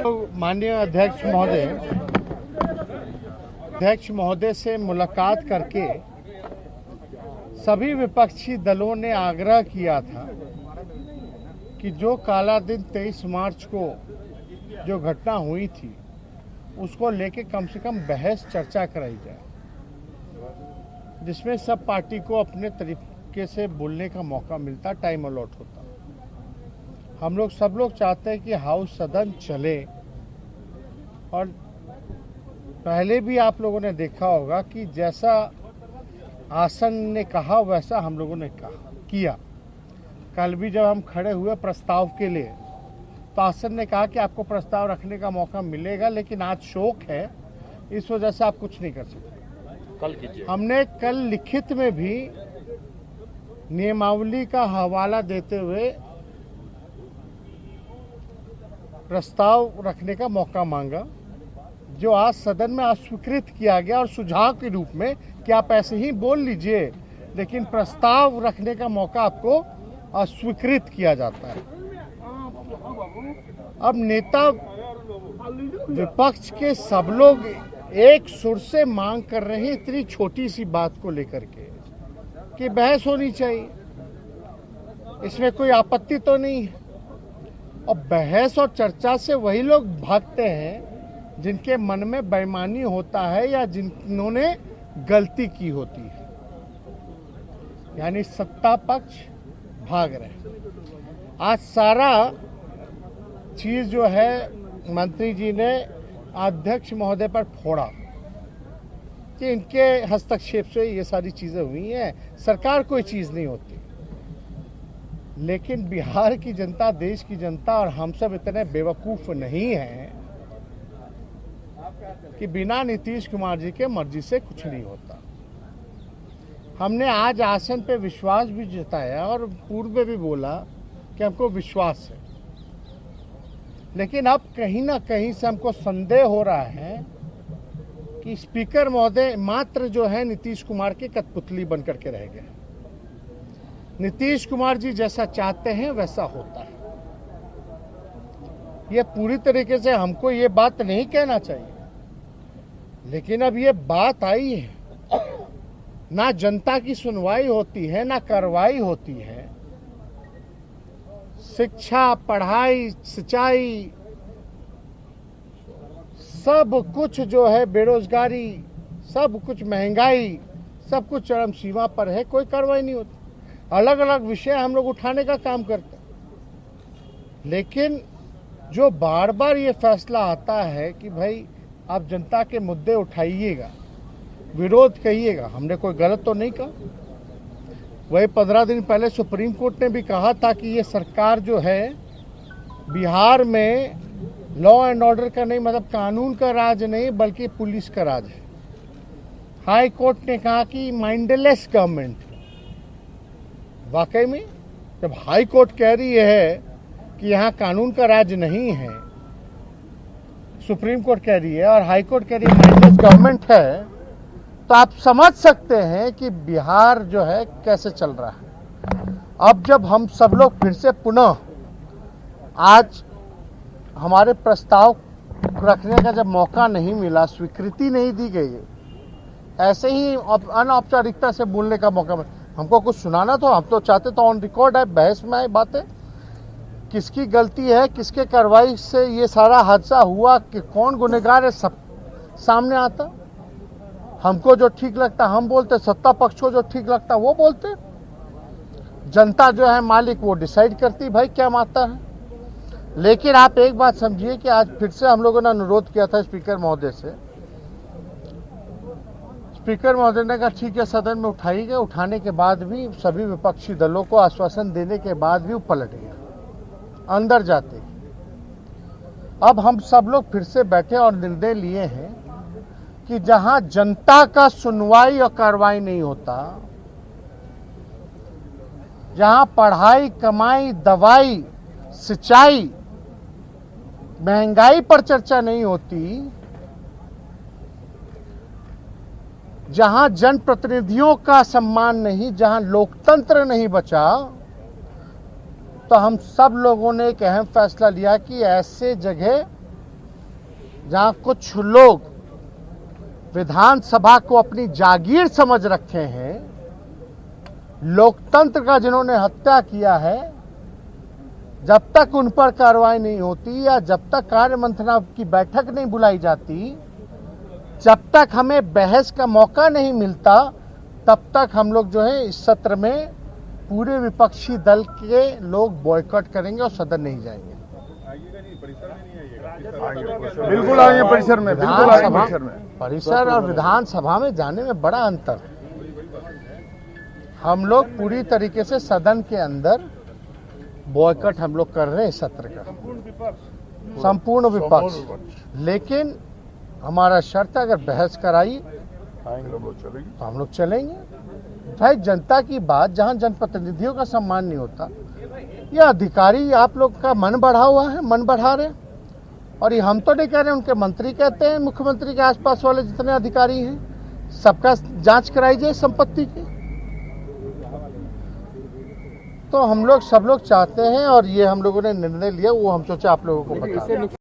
माननीय अध्यक्ष महोदय से मुलाकात करके सभी विपक्षी दलों ने आग्रह किया था कि जो काला दिन 23 मार्च को जो घटना हुई थी उसको लेके कम से कम बहस चर्चा कराई जाए, जिसमें सब पार्टी को अपने तरीके से बोलने का मौका मिलता, टाइम अलॉट होता। हम लोग सब लोग चाहते हैं कि हाउस सदन चले, और पहले भी आप लोगों ने देखा होगा कि जैसा आसन ने कहा वैसा हम लोगों ने किया। कल भी जब हम खड़े हुए प्रस्ताव के लिए तो आसन ने कहा कि आपको प्रस्ताव रखने का मौका मिलेगा, लेकिन आज शोक है, इस वजह से आप कुछ नहीं कर सकते। कल कीजिए। हमने कल लिखित में भी नियमावली का हवाला देते हुए प्रस्ताव रखने का मौका मांगा, जो आज सदन में अस्वीकृत किया गया, और सुझाव के रूप में कि आप ऐसे ही बोल लीजिए, लेकिन प्रस्ताव रखने का मौका आपको अस्वीकृत किया जाता है। अब नेता विपक्ष के सब लोग एक सुर से मांग कर रहे हैं इतनी छोटी सी बात को लेकर के कि बहस होनी चाहिए, इसमें कोई आपत्ति तो नहीं है। और बहस और चर्चा से वही लोग भागते हैं जिनके मन में बेईमानी होता है या जिन्होंने गलती की होती है, यानी सत्ता पक्ष भाग रहे हैं। आज सारा चीज जो है मंत्री जी ने अध्यक्ष महोदय पर फोड़ा कि इनके हस्तक्षेप से ये सारी चीजें हुई हैं, सरकार कोई चीज नहीं होती। लेकिन बिहार की जनता, देश की जनता और हम सब इतने बेवकूफ नहीं हैं कि बिना नीतीश कुमार जी के मर्जी से कुछ नहीं होता। हमने आज आसन पे विश्वास भी जताया और पूर्व में भी बोला कि हमको विश्वास है, लेकिन अब कहीं ना कहीं से हमको संदेह हो रहा है कि स्पीकर महोदय मात्र जो है नीतीश कुमार के कठपुतली बनकर के रह गए। नीतीश कुमार जी जैसा चाहते हैं वैसा होता है। ये पूरी तरीके से हमको ये बात नहीं कहना चाहिए, लेकिन अब ये बात आई है, ना जनता की सुनवाई होती है, ना कार्रवाई होती है। शिक्षा, पढ़ाई, सिंचाई, सब कुछ जो है, बेरोजगारी, सब कुछ, महंगाई, सब कुछ चरम सीमा पर है, कोई कार्रवाई नहीं होती। अलग अलग विषय हम लोग उठाने का काम करते हैं, लेकिन जो बार बार ये फैसला आता है कि भाई आप जनता के मुद्दे उठाइएगा, विरोध कहिएगा, हमने कोई गलत तो नहीं कहा। वही 15 दिन पहले सुप्रीम कोर्ट ने भी कहा था कि ये सरकार जो है बिहार में लॉ एंड ऑर्डर का नहीं, मतलब कानून का राज नहीं बल्कि पुलिस का राज है। हाई कोर्ट ने कहा कि माइंडलेस गवर्नमेंट। वाकई में जब हाई कोर्ट कह रही है कि यहाँ कानून का राज नहीं है, सुप्रीम कोर्ट कह रही है और हाई कोर्ट कह रही है माइंडलेस गवर्नमेंट है, तो आप समझ सकते हैं कि बिहार जो है कैसे चल रहा है। अब जब हम सब लोग फिर से पुनः आज हमारे प्रस्ताव रखने का जब मौका नहीं मिला, स्वीकृति नहीं दी गई, ऐसे ही अनौपचारिकता से बोलने का मौका मिला, हमको कुछ सुनाना तो हम तो चाहते तो ऑन रिकॉर्ड है, बहस में आए बातें, किसकी गलती है, किसके कार्रवाई से ये सारा हादसा हुआ, कि कौन गुनहगार है, सब सामने आता। हमको जो ठीक लगता हम बोलते, सत्ता पक्ष को जो ठीक लगता वो बोलते, जनता जो है मालिक वो डिसाइड करती भाई क्या मानता है। लेकिन आप एक बात समझिए कि आज फिर से हम लोगों ने अनुरोध किया था स्पीकर महोदय से, स्पीकर महोदय ने कहा ठीक है सदन में उठाई गई, उठाने के बाद भी सभी विपक्षी दलों को आश्वासन देने के बाद भी वो पलट गया अंदर जाते। अब हम सब लोग फिर से बैठे और निर्णय लिए हैं कि जहां जनता का सुनवाई और कार्रवाई नहीं होता, जहां पढ़ाई, कमाई, दवाई, सिंचाई, महंगाई पर चर्चा नहीं होती, जहां जनप्रतिनिधियों का सम्मान नहीं, जहां लोकतंत्र नहीं बचा, तो हम सब लोगों ने एक अहम फैसला लिया कि ऐसे जगह जहां कुछ लोग विधानसभा को अपनी जागीर समझ रखे हैं, लोकतंत्र का जिन्होंने हत्या किया है, जब तक उन पर कार्रवाई नहीं होती या जब तक कार्य मंत्रणा की बैठक नहीं बुलाई जाती, जब तक हमें बहस का मौका नहीं मिलता, तब तक हम लोग जो है इस सत्र में पूरे विपक्षी दल के लोग बॉयकॉट करेंगे और सदन नहीं जाएंगे। बिल्कुल आएंगे परिसर में, बिल्कुल आएंगे परिसर में। परिसर और विधानसभा में जाने में बड़ा अंतर है। हम लोग पूरी तरीके से सदन के अंदर बॉयकॉट हम लोग कर रहे हैं सत्र का, संपूर्ण विपक्ष। लेकिन हमारा शर्त है, अगर बहस कराई तो हम लोग चलेंगे। भाई जनता की बात, जहां जनप्रतिनिधियों का सम्मान नहीं होता, ये अधिकारी आप लोग का मन बढ़ा हुआ है, मन बढ़ा रहे। और ये हम तो नहीं कह रहे, उनके मंत्री कहते हैं, मुख्यमंत्री के आसपास वाले जितने अधिकारी हैं, सबका जांच कराई जाए संपत्ति की। तो हम लोग सब लोग चाहते हैं और ये हम लोगों ने निर्णय लिया, वो हम सोचा आप लोगों को बता दें।